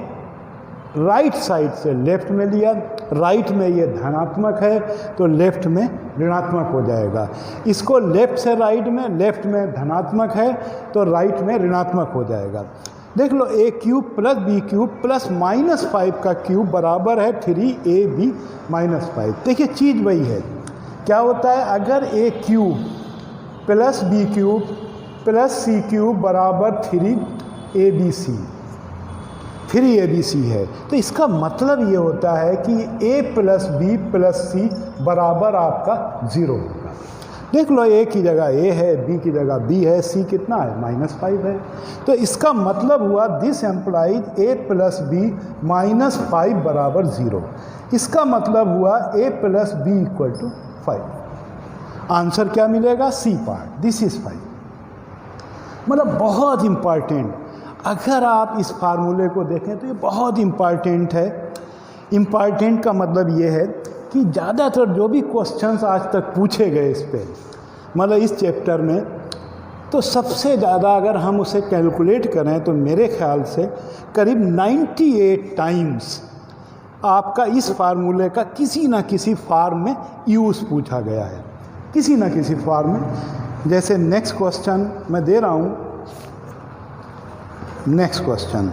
राइट साइड से लेफ़्ट में लिया, राइट में ये धनात्मक है तो लेफ़्ट में ऋणात्मक हो जाएगा। इसको लेफ़्ट से राइट में, लेफ़्ट में धनात्मक है तो राइट में ऋणात्मक हो जाएगा। देख लो a क्यूब प्लस b क्यूब प्लस माइनस 5 का क्यूब बराबर है 3ab माइनस 5। देखिए चीज़ वही है, क्या होता है, अगर a क्यूब प्लस b cube plus c cube बराबर 3abc है, तो इसका मतलब ये होता है कि a plus B plus c बराबर आपका 0 होगा। देख लो a की जगह a है, b की जगह b है, c कितना है -5 है, तो इसका मतलब हुआ this implies a plus B minus 5 बराबर 0। इसका मतलब हुआ a plus B equal to 5। Answer क्या मिलेगा, सी पार्ट, दिस इज 5। मतलब बहुत इम्पॉर्टेंट, अगर आप इस फार्मूले को देखें तो ये बहुत इम्पॉर्टेंट है। इम्पॉर्टेंट का मतलब ये है कि ज़्यादातर जो भी क्वेश्चंस आज तक पूछे गए इस पे, मतलब इस चैप्टर में, तो सबसे ज़्यादा अगर हम उसे कैलकुलेट करें तो मेरे ख्याल से करीब 98 टाइम्स आपका इस फार्मूले का किसी ना किसी फॉर्म में यूज़ पूछा गया है, किसी ना किसी फॉर्म में। जैसे नेक्स्ट क्वेश्चन मैं दे रहा हूँ, नेक्स्ट क्वेश्चन,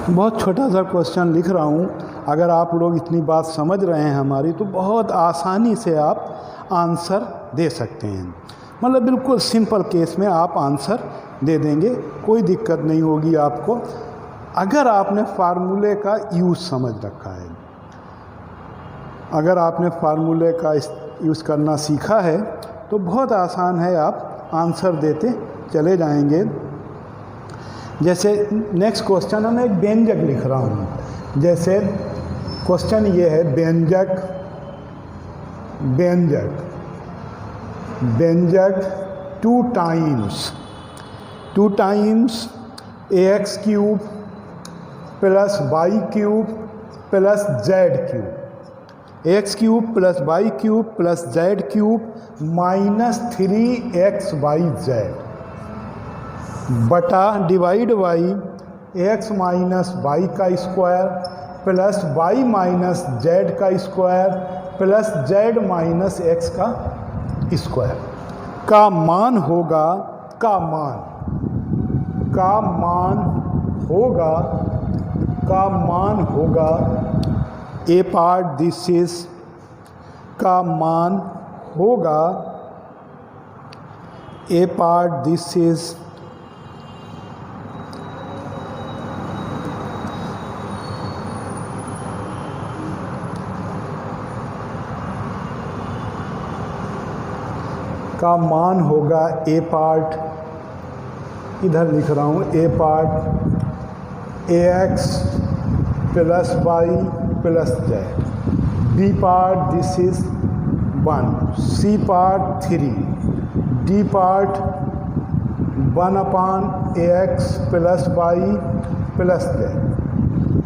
बहुत छोटा सा क्वेश्चन लिख रहा हूँ। अगर आप लोग इतनी बात समझ रहे हैं हमारी, तो बहुत आसानी से आप आंसर दे सकते हैं। मतलब बिल्कुल सिंपल केस में आप आंसर दे देंगे, कोई दिक्कत नहीं होगी आपको, अगर आपने फार्मूले का यूज़ समझ रखा है। अगर आपने फार्मूले का यूज़ करना सीखा है तो बहुत आसान है, आप आंसर देते चले जाएंगे। जैसे नेक्स्ट क्वेश्चन है, मैं एक व्यंजक लिख रहा हूँ। जैसे क्वेश्चन ये है, व्यंजक व्यंजक व्यंजक 2 times ax cube plus y cube plus z cube, x cube plus Y cube plus z cube minus 3xyz बटा divide by x minus y का square plus y minus z का square plus z minus x का square का मान होगा, का मान होगा ए पार्ट दिस इज का मान होगा ए पार्ट दिस इज का मान होगा ए पार्ट, इधर लिख रहा हूँ a part a x plus Y plus z, b part this is 1, c part 3, d part 1/ए x plus Y plus z.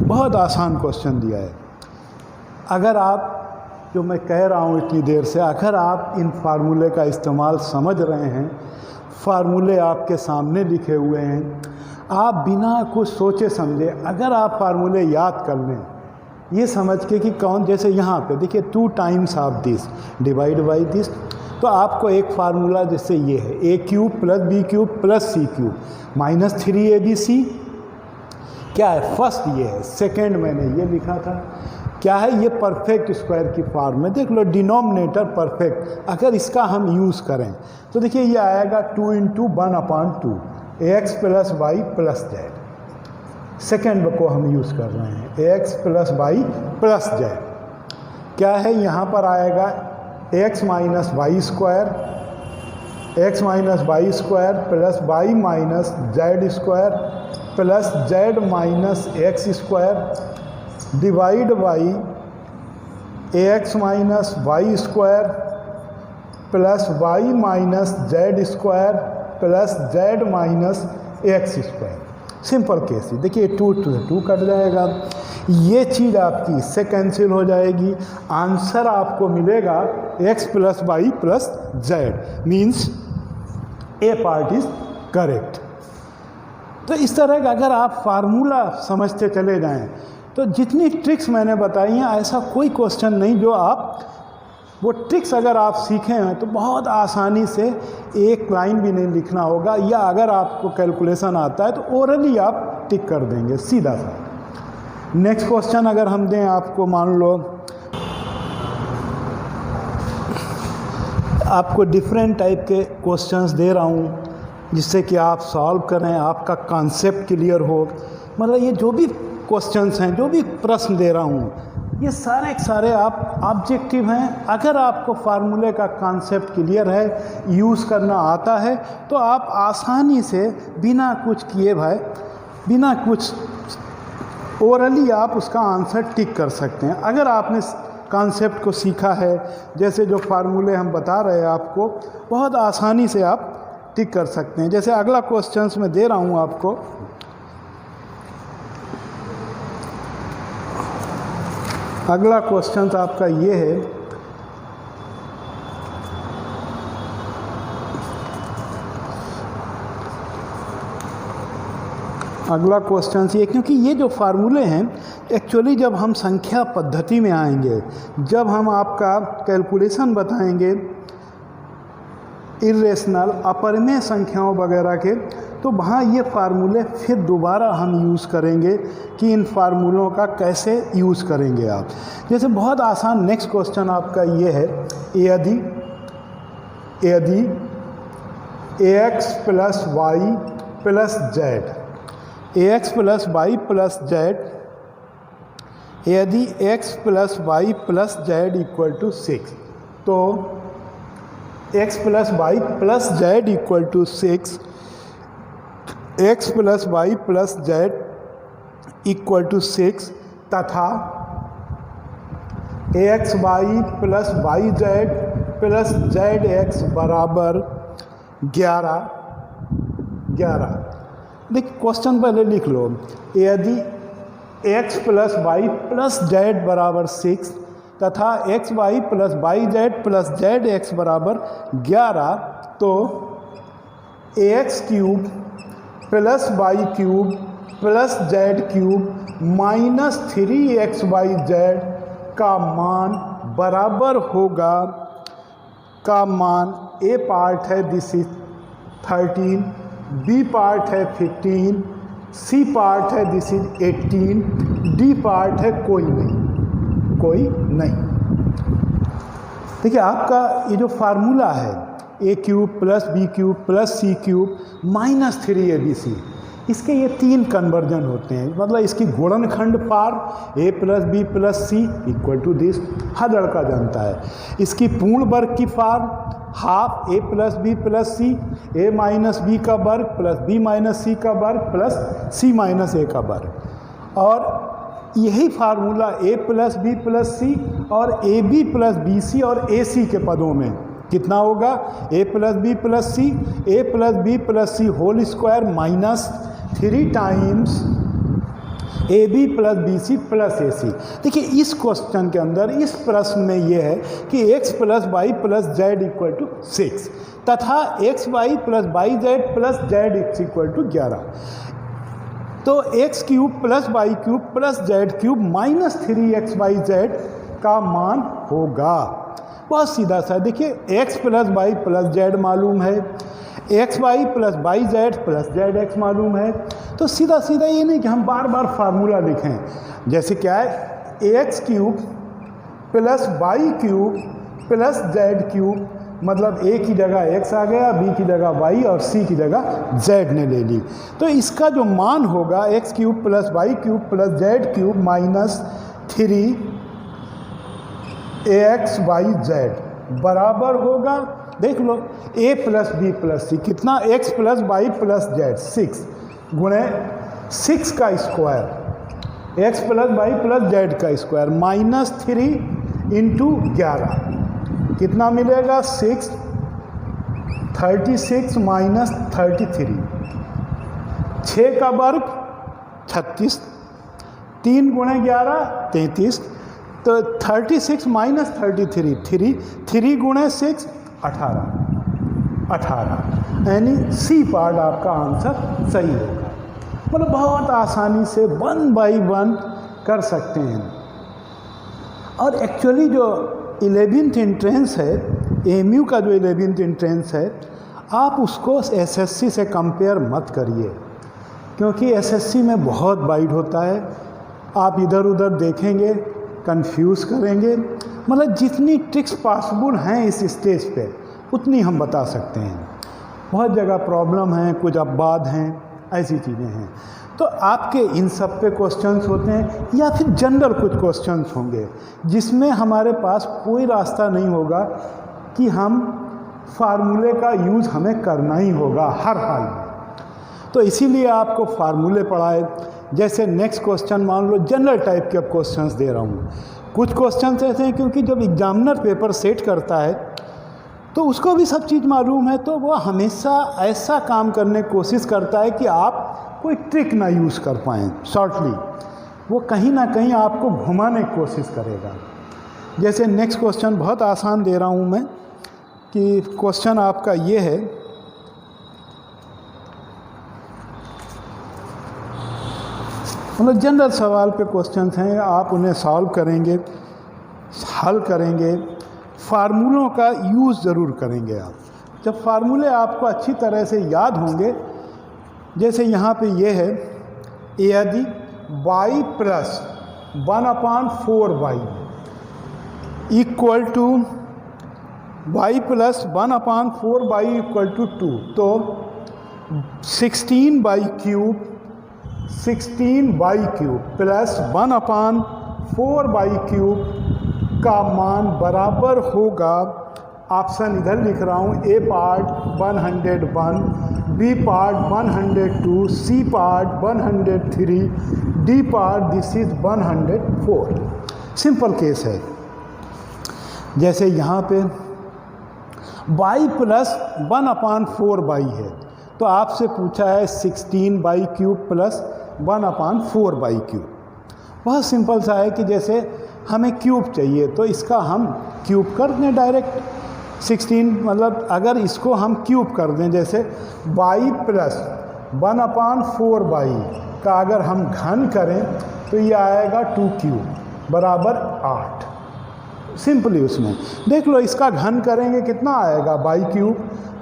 बहुत आसान क्वेश्चन दिया है। अगर आप, जो मैं कह रहा हूँ इतनी देर से, अगर आप इन फार्मूले का इस्तेमाल समझ रहे हैं, फार्मूले आपके सामने लिखे हुए हैं, आप बिना कुछ सोचे समझे अगर आप फार्मूले याद कर लें, ये समझ के कि कौन, जैसे यहाँ पे देखिए 2 times of this divide by this, तो आपको एक फार्मूला जैसे ये है a cube plus B cube plus C cube minus 3abc, क्या है फर्स्ट ये है, सेकेंड मैंने ये लिखा था, क्या है ये परफेक्ट स्क्वायर की फॉर्म में, देख लो डिनोमिनेटर परफेक्ट, अगर इसका हम यूज़ करें तो देखिए ये आएगा 2 × 1/2 ax plus Y plus z. Second को हम यूज़ कर रहे हैं ax plus Y plus z, क्या है यहाँ पर आएगा x minus y square, x minus y square plus y minus z square plus z minus x square divide by x minus y square plus y minus z square plus z minus x square. Simple case ही, देखिए 2 to 2 cut जाएगा, ये चीज़ आपकी इससे cancel हो जाएगी, answer आपको मिलेगा x plus Y plus Z, means A part is correct. तो इस तरह का अगर आप फार्मूला समझते चले जाएं तो जितनी ट्रिक्स मैंने बताई हैं, ऐसा कोई क्वेश्चन नहीं जो आप वो ट्रिक्स अगर आप सीखे हैं तो बहुत आसानी से एक लाइन भी नहीं लिखना होगा, या अगर आपको कैलकुलेशन आता है तो ओरली आप टिक कर देंगे सीधा सा। नेक्स्ट क्वेश्चन अगर हम दें आपको, मान लो आपको डिफरेंट टाइप के क्वेश्चंस दे रहा हूँ जिससे कि आप सॉल्व करें, आपका कॉन्सेप्ट क्लियर हो, मतलब ये जो भी क्वेश्चंस हैं, जो भी प्रश्न दे रहा हूँ, ये सारे के सारे आप ऑब्जेक्टिव हैं। अगर आपको फार्मूले का कॉन्सेप्ट क्लियर है, यूज़ करना आता है, तो आप आसानी से बिना कुछ किए भाई, बिना कुछ ओरली आप उसका आंसर टिक कर सकते हैं। अगर आपने कॉन्सेप्ट को सीखा है, जैसे जो फार्मूले हम बता रहे हैं आपको, बहुत आसानी से आप टिक कर सकते हैं। जैसे अगला क्वेश्चंस मैं दे रहा हूँ आपको, अगला क्वेश्चन आपका ये है, अगला क्वेश्चन ये, क्योंकि ये जो फार्मूले हैं एक्चुअली जब हम संख्या पद्धति में आएंगे, जब हम आपका कैलकुलेशन बताएंगे इरेशनल अपरिमेय संख्याओं वगैरह के, तो वहाँ ये फार्मूले फिर दोबारा हम यूज़ करेंगे कि इन फार्मूलों का कैसे यूज़ करेंगे आप। जैसे बहुत आसान नेक्स्ट क्वेश्चन आपका ये है, यदि ax plus Y plus Z, ax plus Y plus Z, यदि x plus Y plus Z equal to 6, तो x plus Y plus Z equal to 6, x plus Y plus Z equal to 6 तथा ax Y plus Y Z plus Z x बराबर 11। देखिए question पहले लिख लो, यदि x plus Y plus Z बराबर 6 तथा x Y plus Y Z plus Z x बराबर 11, तो ax cube plus Y cube plus z cube minus 3x y z का मान बराबर होगा का मान, ए पार्ट है दिस इज 13, बी पार्ट है 15, सी पार्ट है दिस इज 18, डी पार्ट है कोई नहीं। देखिए आपका ये जो फार्मूला है a cube plus B cube plus C cube minus 3abc, इसके ये 3 कन्वर्जन होते हैं। मतलब इसकी गुणनखंड form A plus B plus c equal to this, हर लड़का जानता है। इसकी पूर्ण वर्ग की form half a plus B plus c, a minus b का वर्ग प्लस बी माइनस सी का वर्ग प्लस सी माइनस ए का वर्ग। और यही formula a plus B plus c और a b plus b c और ए सी के पदों में कितना होगा, a plus B plus c, a plus B plus C whole square minus 3 times a b plus b c plus a c. देखिए इस question के अंदर, इस प्रश्न में ये है कि x plus Y plus Z equal to 6 तथा x Y plus Y Z plus Z x equal to 11। तो x cube plus Y cube plus z cube minus 3xyz का मान होगा। बहुत सीधा सा, देखिए x plus Y plus z मालूम है, x Y plus Y Z plus Z x मालूम है। तो सीधा सीधा ये नहीं कि हम बार बार फार्मूला लिखें। जैसे क्या है, x cube plus Y cube plus z cube, मतलब ए की जगह एक्स आ गया, बी की जगह वाई और सी की जगह जेड ने ले ली। तो इसका जो मान होगा x cube plus Y cube plus z cube minus 3 x Y z बराबर होगा, देख लो, a plus B plus c कितना, x plus Y plus z 6 गुणे 6 का square, x plus Y plus z का स्क्वायर माइनस 3 इंटू 11 कितना मिलेगा, 6, 36 माइनस 33, 6 का वर्ग 36, 3 गुणे 11 33, तो 36 माइनस 33 3 गुणे 6 18, यानी सी पार्ट आपका आंसर सही होगा। मतलब बहुत आसानी से 1 बाई 1 कर सकते हैं। और एक्चुअली जो 11th एंट्रेंस है, एमयू का जो 11th एंट्रेंस है, आप उसको एसएससी से कंपेयर मत करिए, क्योंकि एसएससी में बहुत वाइड होता है। आप इधर उधर देखेंगे, कंफ्यूज करेंगे। मतलब जितनी ट्रिक्स पॉसिबल हैं इस स्टेज पे उतनी हम बता सकते हैं। बहुत जगह प्रॉब्लम है, कुछ अपवाद हैं, ऐसी चीज़ें हैं। तो आपके इन सब पे क्वेश्चंस होते हैं, या फिर जनरल कुछ क्वेश्चंस होंगे जिसमें हमारे पास कोई रास्ता नहीं होगा कि हम फार्मूले का यूज़ हमें करना ही होगा हर हाल में। तो इसीलिए आपको फार्मूले पढ़ाए। जैसे नेक्स्ट क्वेश्चन मान लो, जनरल टाइप के अब क्वेश्चंस दे रहा हूँ। कुछ क्वेश्चंस ऐसे हैं क्योंकि जब एग्जामिनर पेपर सेट करता है तो उसको भी सब चीज़ मालूम है, तो वो हमेशा ऐसा काम करने की कोशिश करता है कि आप कोई ट्रिक ना यूज़ कर पाएँ शॉर्टली। वो कहीं ना कहीं आपको घुमाने की कोशिश करेगा। जैसे नेक्स्ट क्वेश्चन बहुत आसान दे रहा हूँ मैं, कि क्वेश्चन आपका ये है, मतलब जनरल सवाल पे क्वेश्चंस हैं, आप उन्हें सॉल्व करेंगे, हल करेंगे, फार्मूलों का यूज़ ज़रूर करेंगे आप। जब फार्मूले आपको अच्छी तरह से याद होंगे, जैसे यहाँ पे ये है, यदि y plus 1/4y equal to y plus 1/4y equal to 2, तो 16y cube plus 1/4y cube का मान बराबर होगा, ऑप्शन इधर लिख रहा हूँ, a part 101, b part 102, c part 103, d part this is 104। Simple case है। जैसे यहाँ पे y प्लस 1/4y है, तो आपसे पूछा है 16y cube plus 1/4y cube. बहुत सिंपल सा है कि जैसे हमें क्यूब चाहिए तो इसका हम क्यूब कर दें डायरेक्ट। 16 मतलब अगर इसको हम क्यूब कर दें, जैसे y प्लस 1/4y का अगर हम घन करें तो ये आएगा 2 क्यूब बराबर 8। सिंपली उसमें देख लो, इसका घन करेंगे कितना आएगा, by cube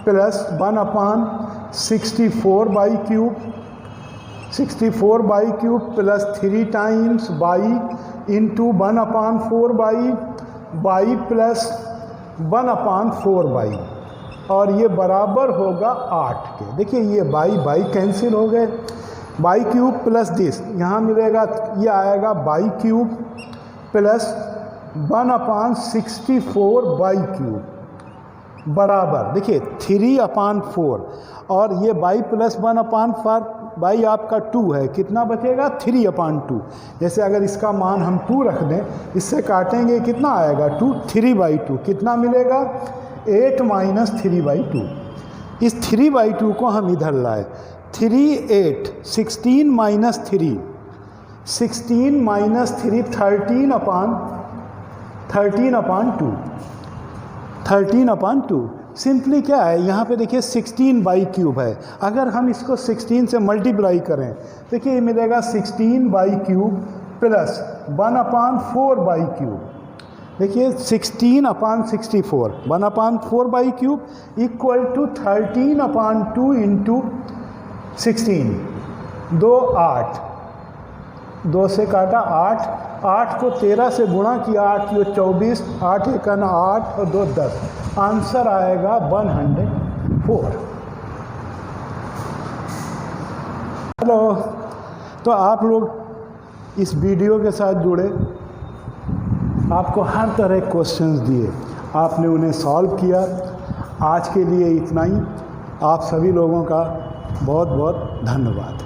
plus 1/64 by cube, 64 by cube plus 3 times by into 1/4 by plus 1/4 by, और ये बराबर होगा 8 के। देखिए ये बाई कैंसिल हो गए, बाई क्यूब प्लस दिस यहाँ मिलेगा, ये आएगा by cube plus 1/64 by cube बराबर, देखिए 3/4, और ये बाई प्लस 1/4 बाई आपका 2 है, कितना बचेगा 3/2। जैसे अगर इसका मान हम 2 रख दें, इससे काटेंगे कितना आएगा 2, 3/2 कितना मिलेगा 8 माइनस 3/2। इस 3/2 को हम इधर लाए, 3 8 16 माइनस 3 16 माइनस 3 13/2 सिंपली क्या है यहाँ पे देखिए 16 बाई क्यूब है, अगर हम इसको 16 से मल्टीप्लाई करें देखिए ये मिलेगा 16 y cube plus 1/4 y cube, देखिए 16/64 1/4 y cube equal to 13/2 into 16, 2 8, 2 से काटा 8, 8 को 13 से गुणा किया, 8 यो 24, 8 1 8 और 2 10, आंसर आएगा 104। हेलो, तो आप लोग इस वीडियो के साथ जुड़े, आपको हर तरह के क्वेश्चंस दिए, आपने उन्हें सॉल्व किया। आज के लिए इतना ही, आप सभी लोगों का बहुत बहुत धन्यवाद।